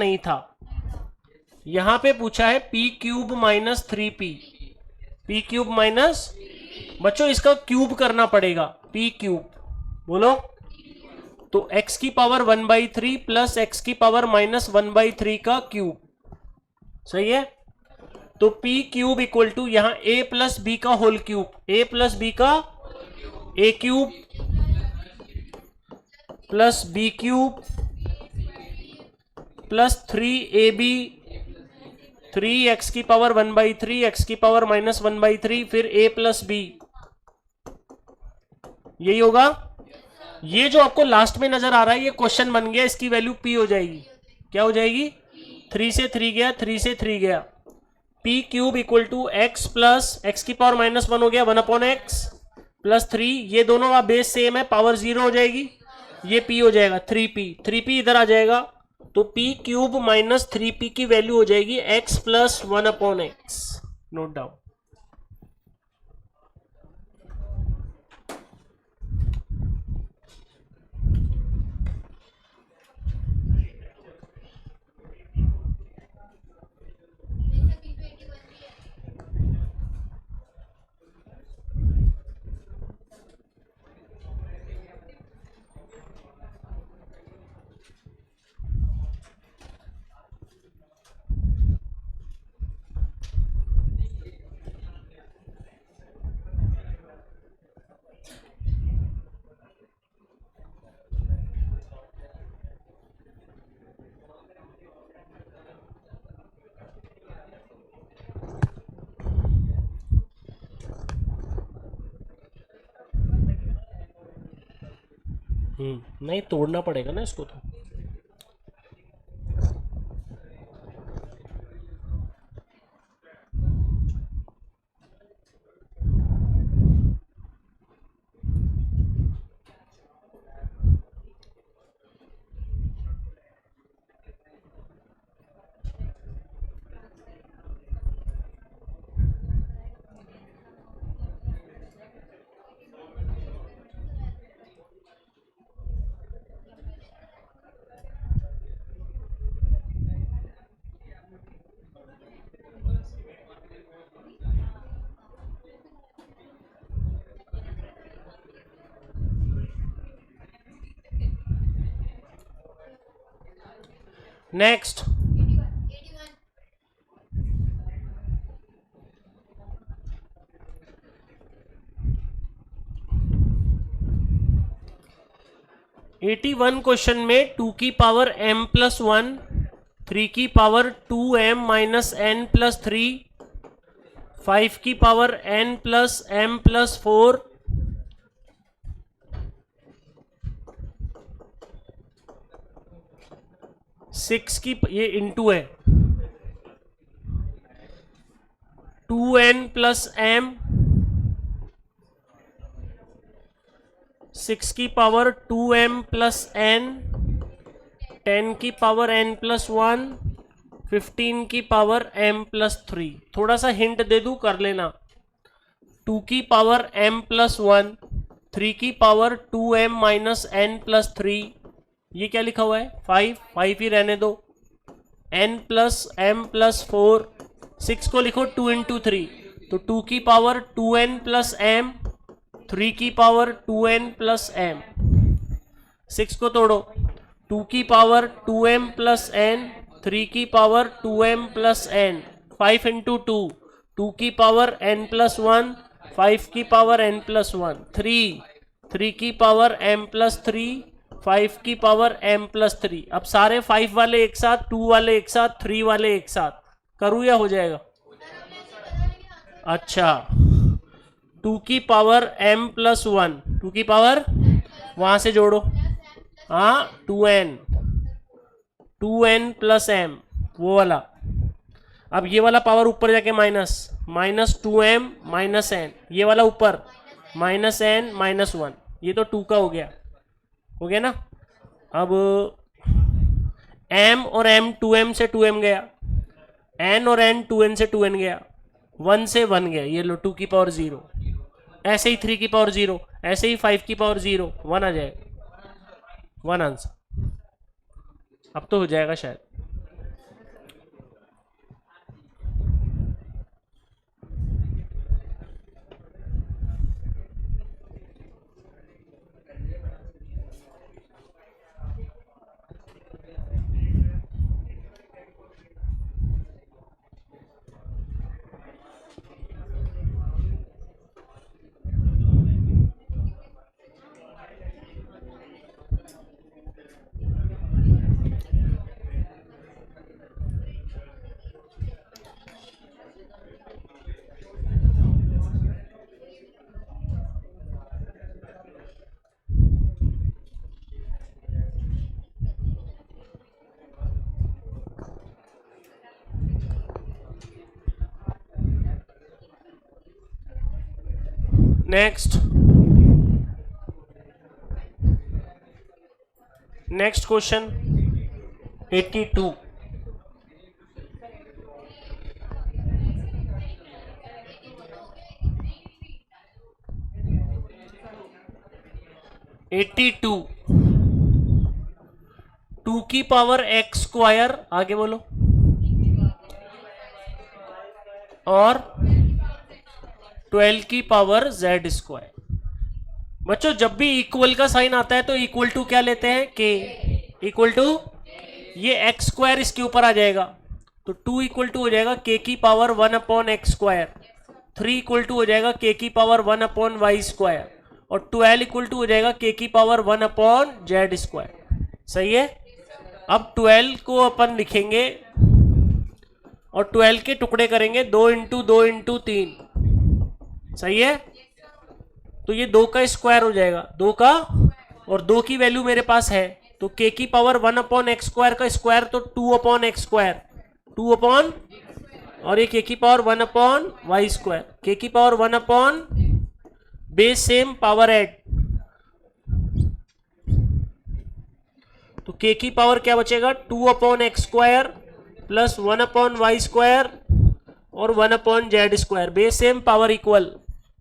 नहीं था, यहां पे पूछा है P cube minus 3p, P cube minus, बच्चों इसका क्यूब करना पड़ेगा, पी क्यूब बोलो, तो x की पावर 1/3 प्लस x की पावर माइनस 1/3 का क्यूब, सही है। तो p क्यूब इक्वल टू यहां a प्लस बी का whole cube, a plus B का a cube plus b cube plus 3ab, 3x की पावर 1/3 x की पावर माइनस 1/3 फिर a प्लस बी, यही होगा। ये जो आपको लास्ट में नजर आ रहा है ये क्वेश्चन बन गया, इसकी वैल्यू p हो जाएगी, क्या हो जाएगी, 3 से 3 गया, 3 से 3 गया, p cube equal to x plus x की पावर माइनस 1 हो गया 1/x प्लस 3, ये दोनों का बेस सेम है, पावर 0 हो जाएगी, ये p हो जाएगा 3p, 3p इधर आ जाएगा, तो p क्यूब माइनस 3p की वैल्यू हो जाएगी x plus 1/x, note down. नहीं तोड़ना पड़ेगा ना इसको तो। नेक्स्ट 81 क्वेश्चन में 2 की पावर m प्लस 1, 3 की power 2m minus n plus 3, 5 की power n plus m plus 4, 6 की, ये इंटू है, 2n प्लस m, 6 की पावर 2m प्लस n, 10 की पावर n प्लस 1, 15 की पावर m प्लस 3। थोड़ा सा हिंट दे दूं, कर लेना। 2 की पावर m प्लस 1, 3 की power 2m minus n plus 3, ये क्या लिखा हुआ है 5 ही रहने दो, n प्लस m प्लस 4, 6 को लिखो 2 इंटू 3, तो 2 की पावर 2n प्लस m, 3 की पावर 2n प्लस m, 6 को तोड़ो, 2 की पावर 2m प्लस n, 3 की power 2m plus n, 5 into 2, 2 की पावर n प्लस 1, 5 की पावर n प्लस 1, 3 की पावर m प्लस 3, 5 की पावर m प्लस 3। अब सारे 5 वाले एक साथ, 2 वाले एक साथ, 3 वाले एक साथ करूँ या हो जाएगा? अच्छा, 2 की पावर m प्लस 1, 2 की पावर वहां से जोड़ो, हाँ 2n प्लस m, वो वाला। अब ये वाला पावर ऊपर जाके माइनस 2m माइनस n, ये वाला ऊपर माइनस n माइनस 1, ये तो 2 का हो गया ना। अब m और m 2m से 2m गया, n और n 2n से 2n गया, 1 से 1 गया, ये लो 2 की पावर 0, ऐसे ही 3 की पावर 0, ऐसे ही 5 की पावर 0, 1 आ जाएगा, 1 आंसर। अब तो हो जाएगा शायद। Next question 82। टू की पावर एक्स स्क्वायर, आगे बोलो, और 12 की पावर जेड स्क्वायर। बच्चों जब भी इक्वल का साइन आता है तो इक्वल टू क्या लेते हैं, के, इक्वल टू ये एक्स स्क्वायर इसके ऊपर आ जाएगा, तो 2 इक्वल टू हो जाएगा के की power 1 upon x square, 3 equal to हो जाएगा के की पावर 1 अपॉन वाई स्क्वायर, और 12 इक्वल टू हो जाएगा के की पावर 1 अपॉन जेड स्क्वायर। सही है। अब 12 को अपन लिखेंगे और 12 के टुकड़े करेंगे, 2 इंटू 2 इंटू 3। सही है। तो ये 2 का स्क्वायर हो जाएगा, 2 का, और 2 की वैल्यू मेरे पास है, तो k की पावर 1/x² का स्क्वायर तो 2/x², 2 अपॉन, और ये k की पावर 1/y², k की power 1 base same power add, तो k की पावर क्या बचेगा 2/x² प्लस 1/y² और 1/z², base same power equal,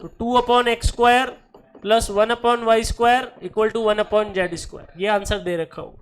तो 2/x² plus 1/y² equal to 1/z²। ये आंसर दे रखा हूं।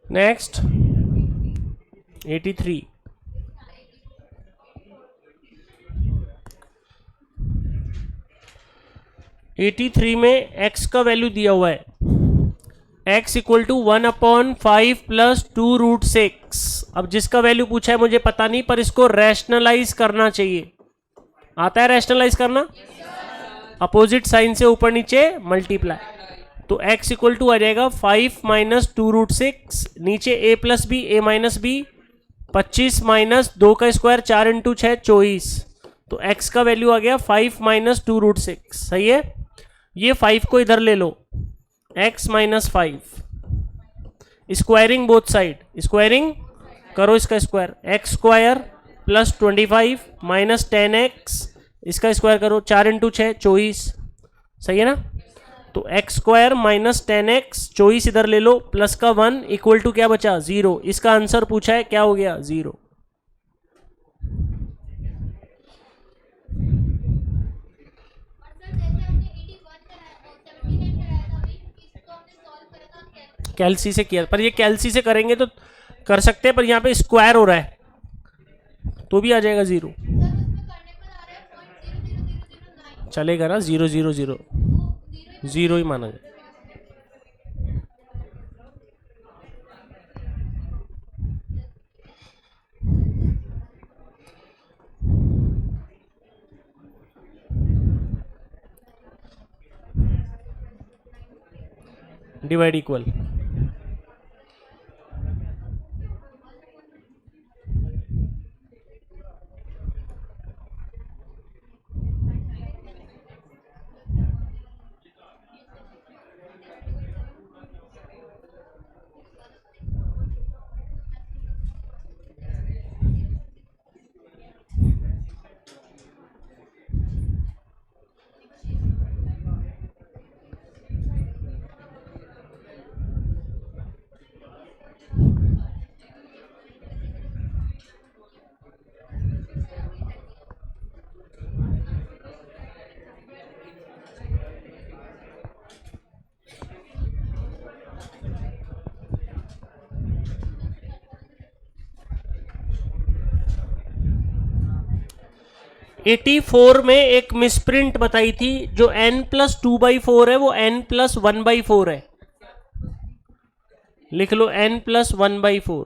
नेक्स्ट 83, में x का वैल्यू दिया हुआ है, x इक्वल टू 1/5 प्लस 2√6। अब जिसका वैल्यू पूछा है मुझे पता नहीं, पर इसको रैशनलाइज करना चाहिए। आता है रैशनलाइज करना? अपोजिट साइन से ऊपर नीचे मल्टीप्लाई, तो x इक्वल टू आ जाएगा 5 माइनस 2√6, नीचे a plus B, a minus B, 25 minus 2 का स्क्वायर, 4 इंटू 6 24, तो x का वैल्यू आ गया 5 माइनस 2√6। सही है, ये 5 को इधर ले लो, x minus 5, squaring both side, squaring करो इसका square, x square plus 25 minus 10x, इसका स्क्वायर करो, 4 इंटू 6 24। सही है ना, तो x स्क्वायर माइनस 10x, 24 इधर ले लो, प्लस का 1 इक्वल टू क्या बचा 0। इसका आंसर पूछा है, क्या हो गया 0। कैलसी से किया, पर ये कैलसी से करेंगे तो कर सकते हैं, पर यहाँ पे स्क्वायर हो रहा है तो भी आ जाएगा 0। चलेगा ना, 0 0 0 0 ही माना जाए। डिवाइड इक्वल, (84) में एक मिसप्रिंट बताई थी, जो n+2/4 है वो n+1/4 है। लिख लो n+1/4।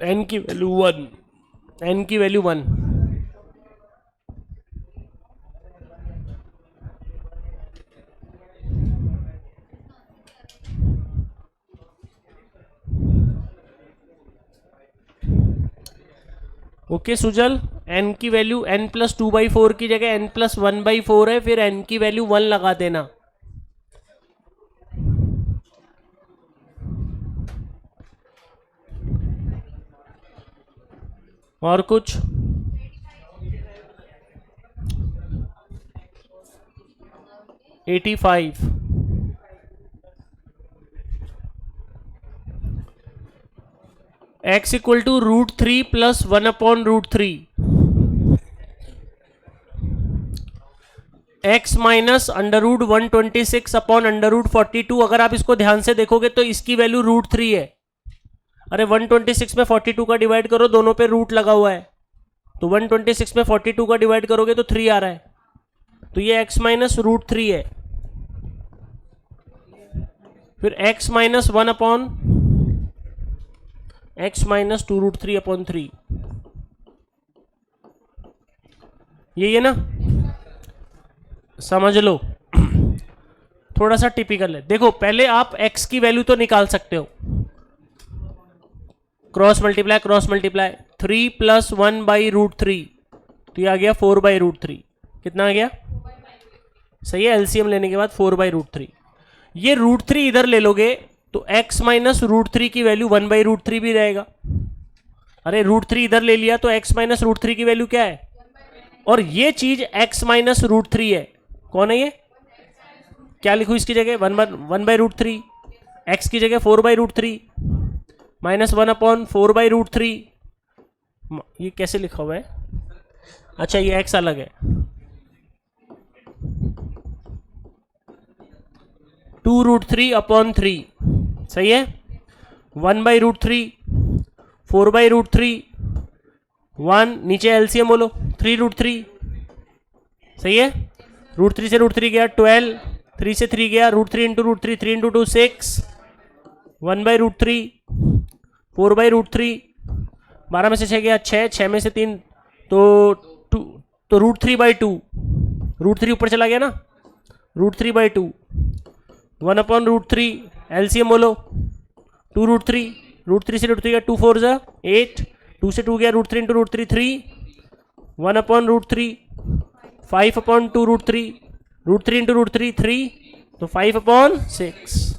n की वैल्यू 1, n की वैल्यू 1। ओके सुजल, n की वैल्यू n+2/4 की जगह n+1/4 है, फिर n की वैल्यू 1 लगा देना। और कुछ? $85। x equal to √3 + 1/√3। x minus √126/√42। अगर आप इसको ध्यान से देखोगे तो इसकी वैल्यू √3 है। अरे 126 में 42 का डिवाइड करो, दोनों पे रूट लगा हुआ है, तो 126 में 42 का डिवाइड करोगे तो 3 आ रहा है, तो ये x माइनस √3 है। फिर x माइनस 2√3/3, ये ना, समझ लो। थोड़ा सा टिपिकल है। देखो पहले आप x की वैल्यू तो निकाल सकते हो, क्रॉस मल्टीप्लाई 3 + 1/√3, तो ये आ गया 4/√3। कितना आ गया? सही है, एलसीएम लेने के बाद 4/√3। ये √3 इधर ले लोगे तो x माइनस √3 की वैल्यू 1/√3 भी रहेगा। अरे √3 इधर ले लिया तो x माइनस √3 की वैल्यू क्या है? और ये चीज x माइनस √3 है। कौन है ये? क्या लिखूं इसकी जगह? 1/√3। x की जगह 4/√3 माइनस 1/4/√3। ये कैसे लिखा हुआ है? अच्छा ये x अलग है। 2√3/3 सही है। 1/√3, 4/√3, 1 नीचे एलसीएम बोलो, 3√3 सही है। √3 से √3 गया 12, 3 से 3 गया, √3 इंटू √3, 3 इंटू 2 6, 1/√3, 4/√3, 12 में से 6 गया 6, 6 में से 3 तो 2, तो √3/2, √3 ऊपर चला गया ना, √3/2, 1/√3 एलसीएम बोलो, 2√3, √3 से √3 गया 2 4 जा 8, 2 से 2 गया √3 इंटू √3 3, 1/√3, 5/2√3, √3 इंटू √3 3, तो 5/6।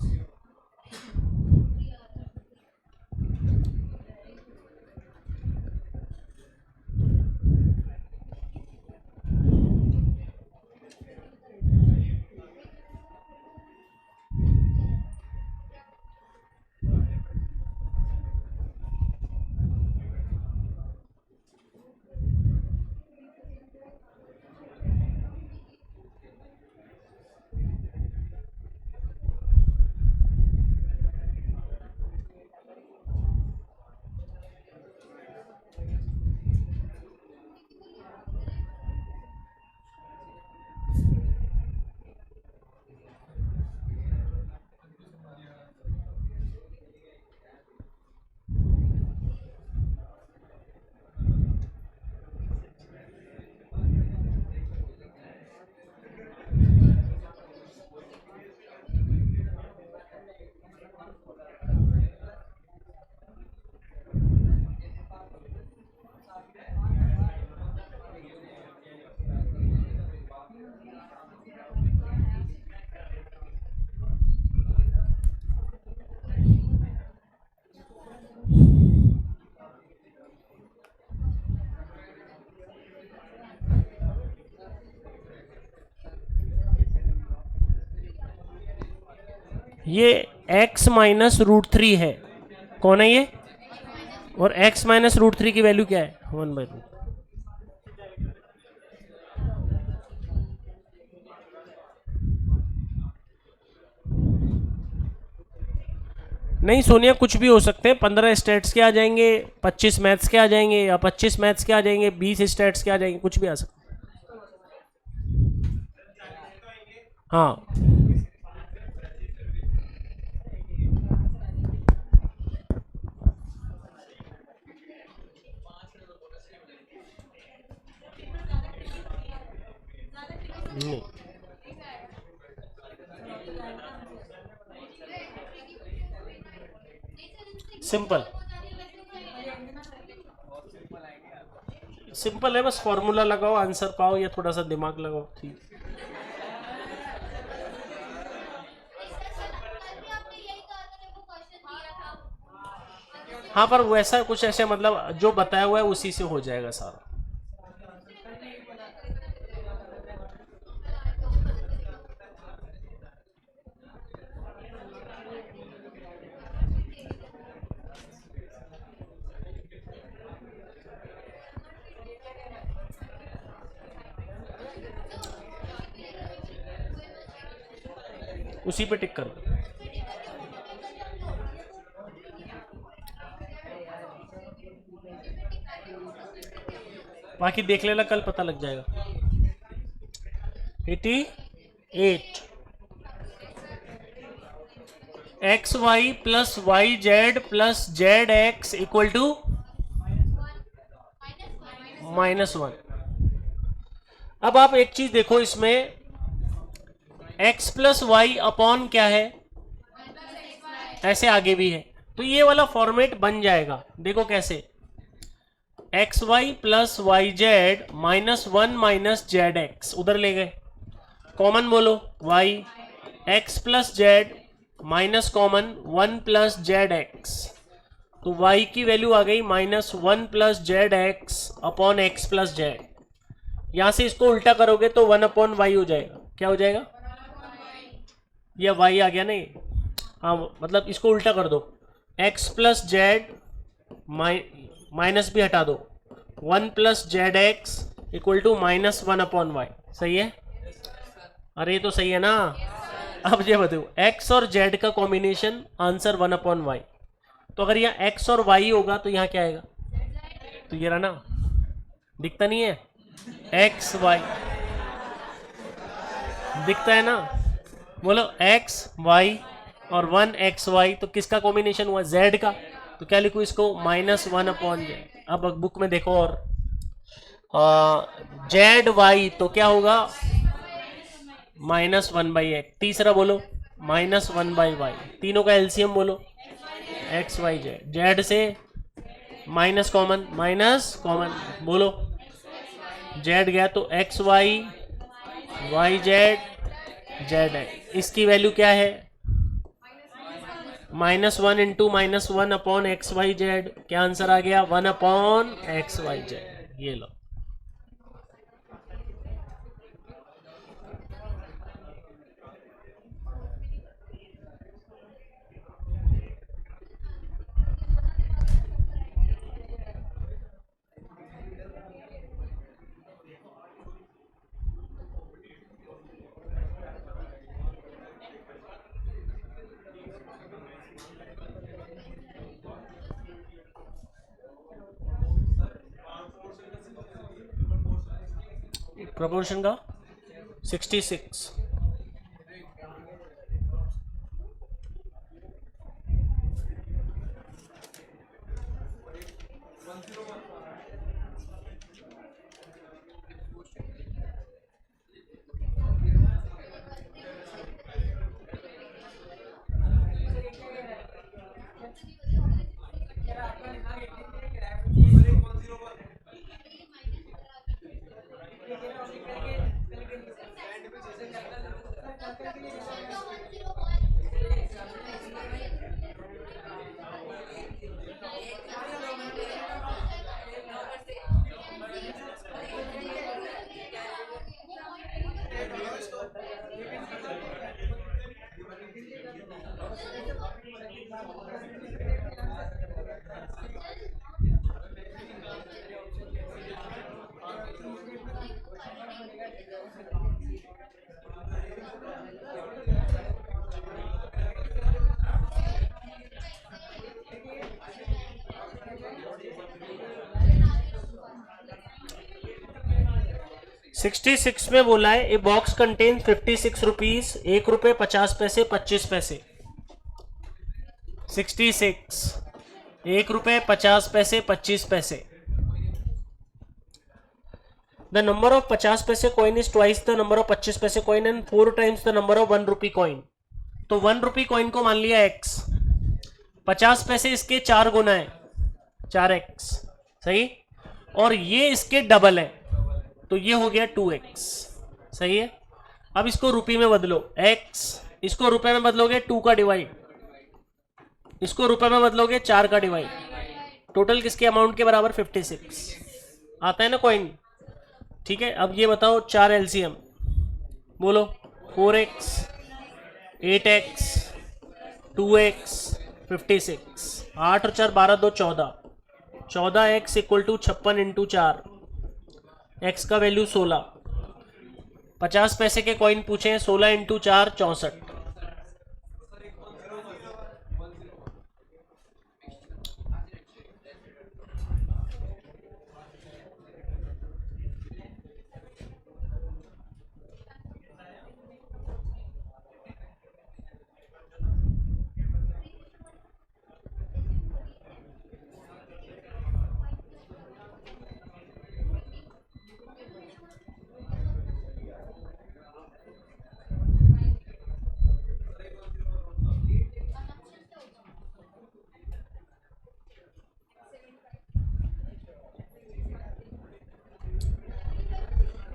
ये x माइनस √3 है। कौन है ये? और x माइनस √3 की वैल्यू क्या है? 1/√। नहीं सोनिया, कुछ भी हो सकते हैं। 15 स्टेट्स के आ जाएंगे, 25 मैथ्स के आ जाएंगे, या 25 मैथ्स के आ जाएंगे, 20 स्टेट्स के आ जाएंगे, कुछ भी आ सकते हैं। हाँ नहीं, सिंपल। सिंपल है, बस फॉर्मूला लगाओ आंसर पाओ या थोड़ा सा दिमाग लगाओ, ठीक। हाँ, पर वैसा कुछ ऐसे मतलब जो बताया हुआ है उसी से हो जाएगा सारा। उसी पे टिक कर दो। बाकी देख लेना, कल पता लग जाएगा। 88 x y plus y z plus z x equal to -1। अब आप एक चीज देखो, इसमें x प्लस वाई अपॉन क्या है, ऐसे आगे भी है, तो ये वाला फॉर्मेट बन जाएगा। देखो कैसे, x y plus y z -1 minus z x, उधर ले गए, कॉमन बोलो y, x plus z minus common 1 plus z x, तो y की वैल्यू आ गई -1 plus z x upon x plus z. यहां से इसको उल्टा करोगे तो 1 अपॉन वाई हो जाएगा। क्या हो जाएगा, ये y आ गया नहीं, हाँ मतलब इसको उल्टा कर दो, x प्लस जेड माइनस भी हटा दो, 1 plus z x equal to -1 upon y. सही है, अरे ये तो सही है ना। अब ये बताओ, x और z का कॉम्बिनेशन आंसर 1 अपॉन वाई, तो अगर यहाँ x और y होगा तो यहाँ क्या आएगा, तो ये रहा ना, दिखता नहीं है, x y दिखता है ना, बोलो x y और 1 x y, तो किसका कॉम्बिनेशन हुआ, z का, तो क्या लिखूँ इसको, -1 अपॉन जेड। अब बुक में देखो, और जेड वाई तो क्या होगा, -1/x। तीसरा बोलो -1/y, तीनों का एलसीएम बोलो, x y जेड, जेड से माइनस कॉमन बोलो, जेड गया तो x y y z z है, इसकी वैल्यू क्या है, -1 into -1 upon x y z. क्या आंसर आ गया, 1 अपॉन एक्स वाई जेड। ये लो, प्रोपोर्शन का 66। $66 में बोला है, ए बॉक्स कंटेन 56 रुपीज, 1 रुपए 50 पैसे 25 पैसे। 66, 1 रुपए 50 पैसे 25 पैसे। द नंबर ऑफ 50 पैसे coin is twice the number of 25 पैसे coin and 4 times the number of 1 rupee coin. तो 1 रुपी कॉइन को मान लिया x, 50 पैसे इसके 4 गुना है, 4x। सही, और ये इसके डबल है, तो ये हो गया 2x। सही है। अब इसको रुपये में बदलो, x, इसको रुपए में बदलोगे 2 का डिवाइड, इसको रुपए में बदलोगे 4 का डिवाइड, टोटल किसके अमाउंट के बराबर 56 आता है ना कॉइन। ठीक है, अब ये बताओ 4 एलसीएम बोलो। 4x, 8x, 2x, 56, 8 और 4 12 2 14, 14x equal to 56 into 4, x का वैल्यू 16, 50 पैसे के कॉइन पूछे, 16 into 4 64।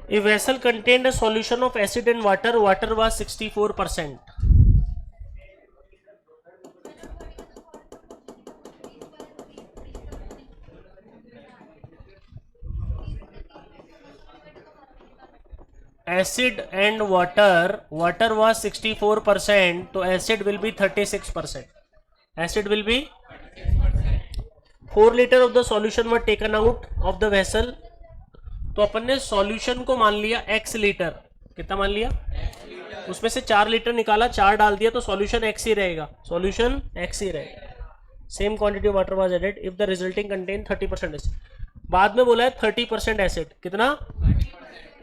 A vessel contained a solution of acid and water. Water was 64%. Acid and water. Water was 64%. So acid will be 36%. Acid will be 4 liters of the solution were taken out of the vessel. तो अपन ने solution को मान लिया x litre, कितना मान लिया, उसमें से 4 लीटर निकाला, 4 डाल दिया, तो सॉल्यूशन x ही रहेगा, सॉल्यूशन x ही रहेगा। Same quantity of water was added if the resulting contain 30% acid. बाद में बोला है 30% एसिड, कितना,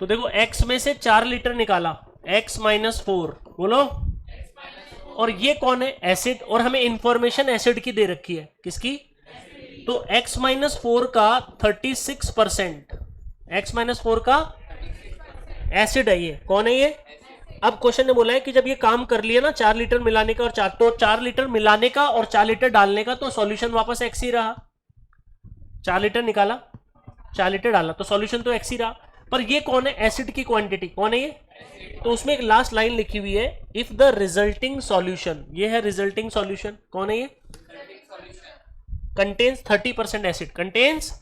तो देखो x में से 4 लीटर निकाला, x माइनस 4 बोलो, और ये कौन है, एसिड, और हमें इंफॉर्मेशन एसिड की दे रखी है, किसकी, तो x माइनस 4 का 36%, x माइनस 4 का एसिड है, ये कौन है ये। अब क्वेश्चन ने बोला है कि जब ये काम कर लिया ना 4 लीटर मिलाने का और 4 लीटर मिलाने का और 4 लीटर डालने का, तो सॉल्यूशन वापस x ही रहा। 4 लीटर निकाला, 4 लीटर डाला, तो सॉल्यूशन तो x ही रहा। पर ये कौन है, एसिड की क्वांटिटी कौन है ये, तो उसमें एक लास्ट लाइन लिखी हुई है, इफ द रिजल्टिंग सॉल्यूशन, ये है रिजल्टिंग सॉल्यूशन, कौन है ये, कंटेन्स 30% एसिड, कंटेन्स,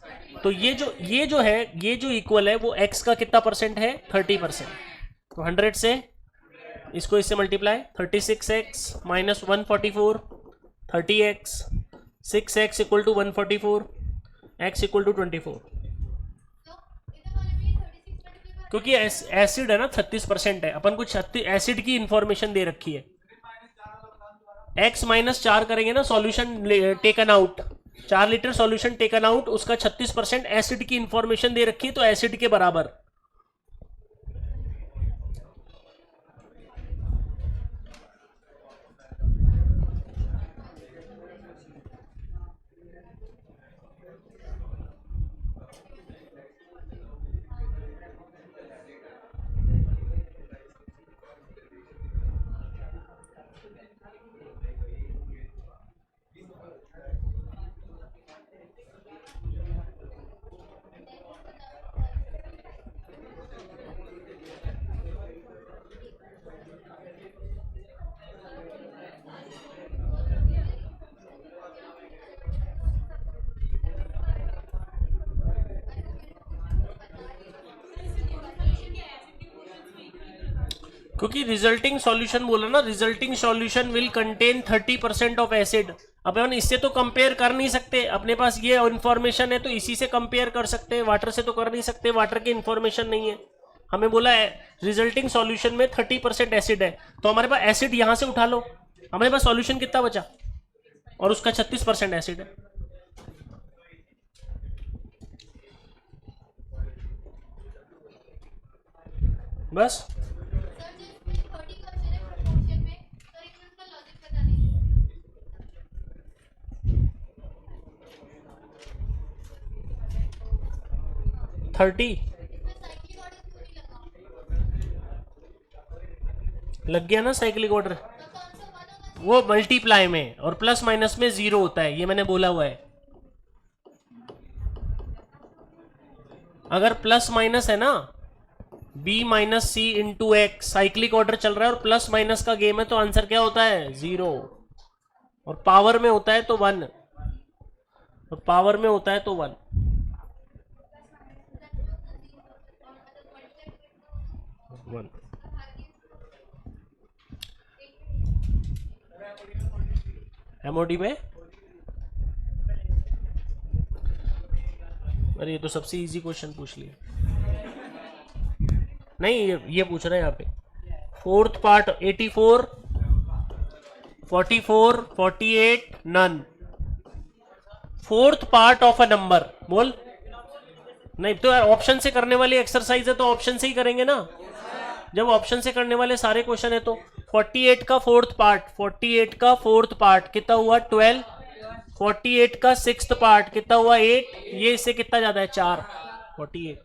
तो ये जो है, ये जो इक्वल है वो x का कितना परसेंट है, 30%। तो 100 से इसको इससे multiply, 36x minus 144, 30x, 6x equal to 144, x equal to 24, क्योंकि एसिड है ना 36% है, अपन को एसिड की इंफॉर्मेशन दे रखी है। x माइनस 4 करेंगे ना, solution taken out, 4 litre solution taken out, उसका 36% एसिड की इंफॉर्मेशन दे रखी है, तो एसिड के बराबर। क्योंकि रिजल्टिंग सॉल्यूशन बोला ना, resulting solution will contain 30% of acid. अब अपन इससे तो कंपेयर कर नहीं सकते, अपने पास ये इंफॉर्मेशन है तो इसी से कंपेयर कर सकते हैं, वाटर से तो कर नहीं सकते, वाटर की इंफॉर्मेशन नहीं है। हमें बोला है रिजल्टिंग सॉल्यूशन में 30% एसिड है, तो हमारे पास एसिड यहां से उठा लो, हमारे पास सॉल्यूशन कितना बचा, और उसका 36% एसिड है। बस 30 लग गया ना साइक्लिक ऑर्डर, वो मल्टीप्लाई में और प्लस माइनस में 0 होता है, ये मैंने बोला हुआ है। अगर प्लस माइनस है ना, b माइनस सी इंटू एक्स, साइक्लिक ऑर्डर चल रहा है और प्लस माइनस का गेम है, तो आंसर क्या होता है 0, और पावर में होता है तो 1, और पावर में होता है तो 1। एमओडी में, अरे ये तो सबसे इजी क्वेश्चन पूछ लिया। नहीं, ये पूछ रहे हैं यहाँ पे, fourth part 84, 44, 48, none, fourth part of a number बोल। नहीं तो यार ऑप्शन से करने वाली एक्सरसाइज है तो ऑप्शन से ही करेंगे ना। जब ऑप्शन से करने वाले सारे क्वेश्चन है तो 48 का फोर्थ पार्ट, 48 का फोर्थ पार्ट कितना हुआ 12, 48 का सिक्स्थ पार्ट कितना हुआ 8, ये इससे कितना ज्यादा है 4, 48।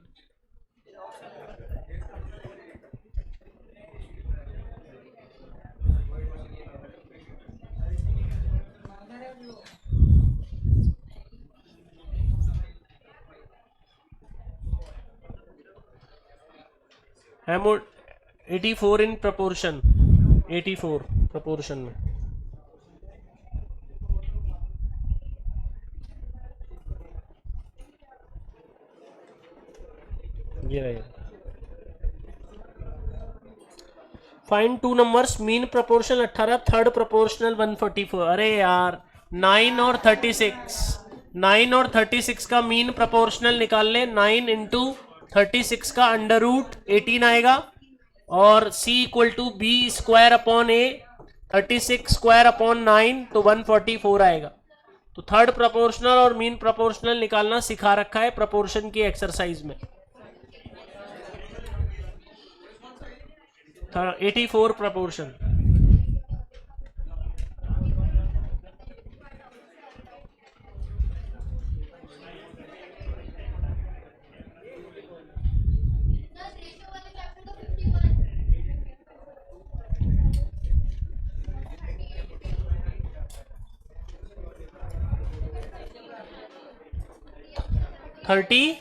हेमो 84 इन प्रपोर्शन, 84 प्रपोर्शन में, ये रहेगा। Find two numbers mean proportional 18, third proportional 144। अरे यार 9 और 36, 9 और 36 का मीन प्रोपोर्शनल निकाल ले। 9 इंटू 36 का अंडर रूट 18 आएगा, और c equal to B square upon A, 36 square upon 9 तो 144 आएगा। तो थर्ड प्रोपोर्शनल और मीन प्रोपोर्शनल निकालना सिखा रखा है प्रोपोर्शन की एक्सरसाइज में। 84 प्रपोर्शन। थर्टी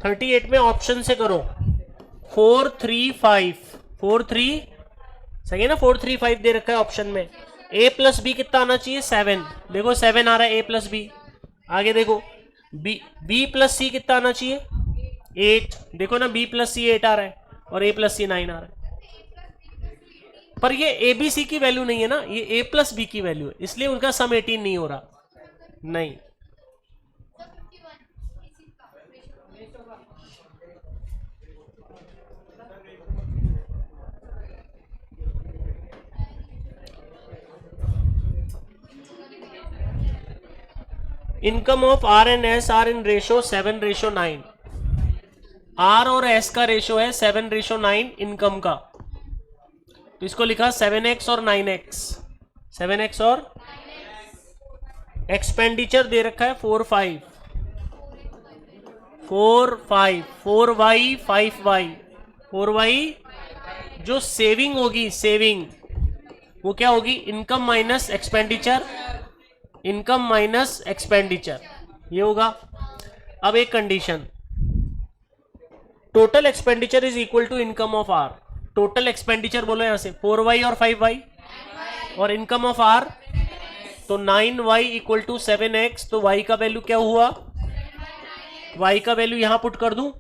38 में ऑप्शन से करो, 4 3 5, 4 3 सही है ना, 4 3 5 दे रखा है ऑप्शन में। a प्लस बी कितना आना चाहिए 7, देखो 7 आ रहा है a प्लस बी। आगे देखो b प्लस सी कितना आना चाहिए 8, देखो ना b प्लस सी 8 आ रहा है, और a प्लस सी 9 आ रहा है। पर ये ए बी सी की वैल्यू नहीं है ना, ये a प्लस बी की वैल्यू है, इसलिए उनका सम 18 नहीं हो रहा। नहीं, income of R and S R in ratio 7:9। आर और एस का रेशो है 7:9 इनकम का, तो इसको लिखा 7x और 9x, 7x और एक्सपेंडिचर दे रखा है 4 5, 4 5, 4y 5y, 4y। जो सेविंग होगी, सेविंग वो क्या होगी, income minus expenditure, income minus expenditure, ये होगा। अब एक condition, total expenditure is equal to income of R. Total expenditure बोलो यहां से 4y और 5y, और इनकम ऑफ आर तो 9y इक्वल टू 7x, तो y का वैल्यू क्या हुआ, y का वैल्यू यहां पुट कर दूं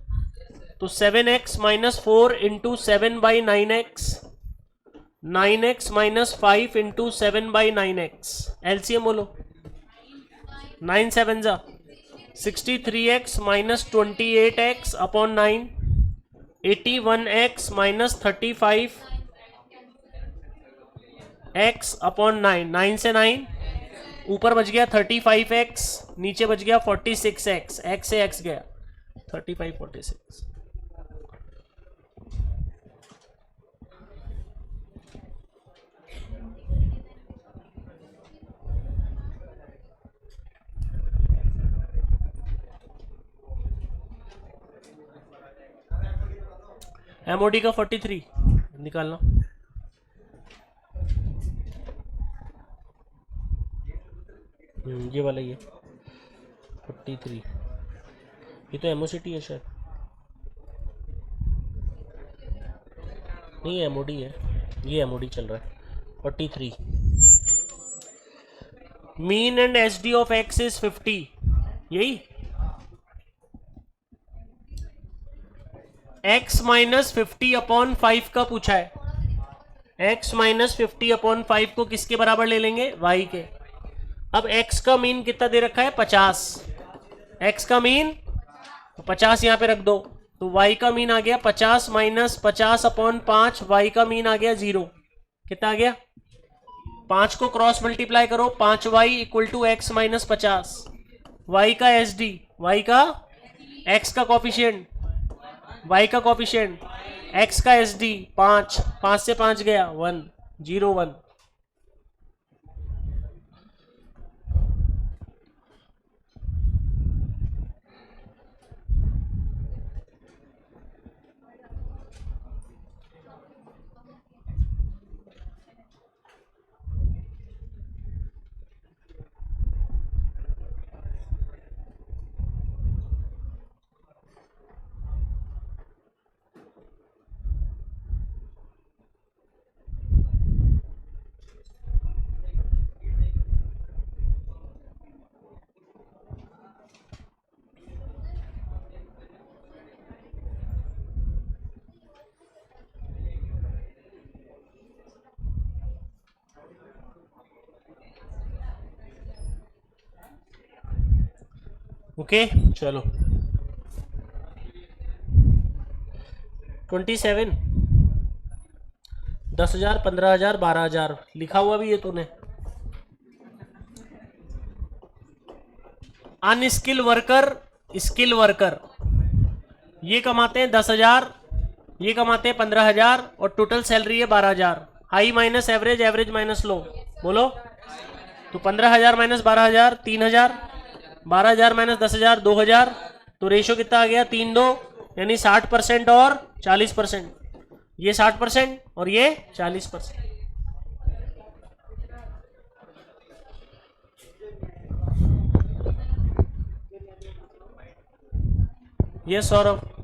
तो 7x minus 4 into 7/9x, 9x minus 5 into 7/9x। LCM बोलो, 9 7 जा 63x minus 28x upon 9, 81x minus 35x upon 9, 9 से 9 ऊपर बच गया 35x, नीचे बच गया 46x, x से x गया 35 46। एमओडी का 43 निकालना। ये वाला, ये 43 ये तो एमओसीटी है शायद, नहीं एमओडी है, ये एमओडी चल रहा है। 43 mean and SD of x is 50, यही x माइनस 50 अपॉन 5 का पूछा है। x माइनस 50 अपॉन 5 को किसके बराबर ले लेंगे, y के। अब x का मीन कितना दे रखा है, 50। x का मीन 50 यहां पे रख दो, तो y का मीन आ गया 50 माइनस 50 अपॉन 5, y का मीन आ गया 0। कितना आ गया, 5 को क्रॉस मल्टीप्लाई करो, 5y equal to x minus 50। y का एसडी, y का x का कॉफिशिएंट, y का कॉफिशिएंट, x का एसडी 5, 5 से 5 गया 1, 0 1। ओके चलो 27, 10,000, 15,000, 12,000 लिखा हुआ भी है तूने। अनस्किल वर्कर, स्किल वर्कर, ये कमाते हैं 10,000, ये कमाते हैं 15,000 और टोटल सैलरी है 12,000। High minus average, average minus low, बोलो। तो 15,000 माइनस 12,000 3,000, 12,000 माइनस 10,000 2,000, तो रेशो कितना आ गया 3-2, यानी 60% और 40%। ये 60% और ये 40%। ये सौरभ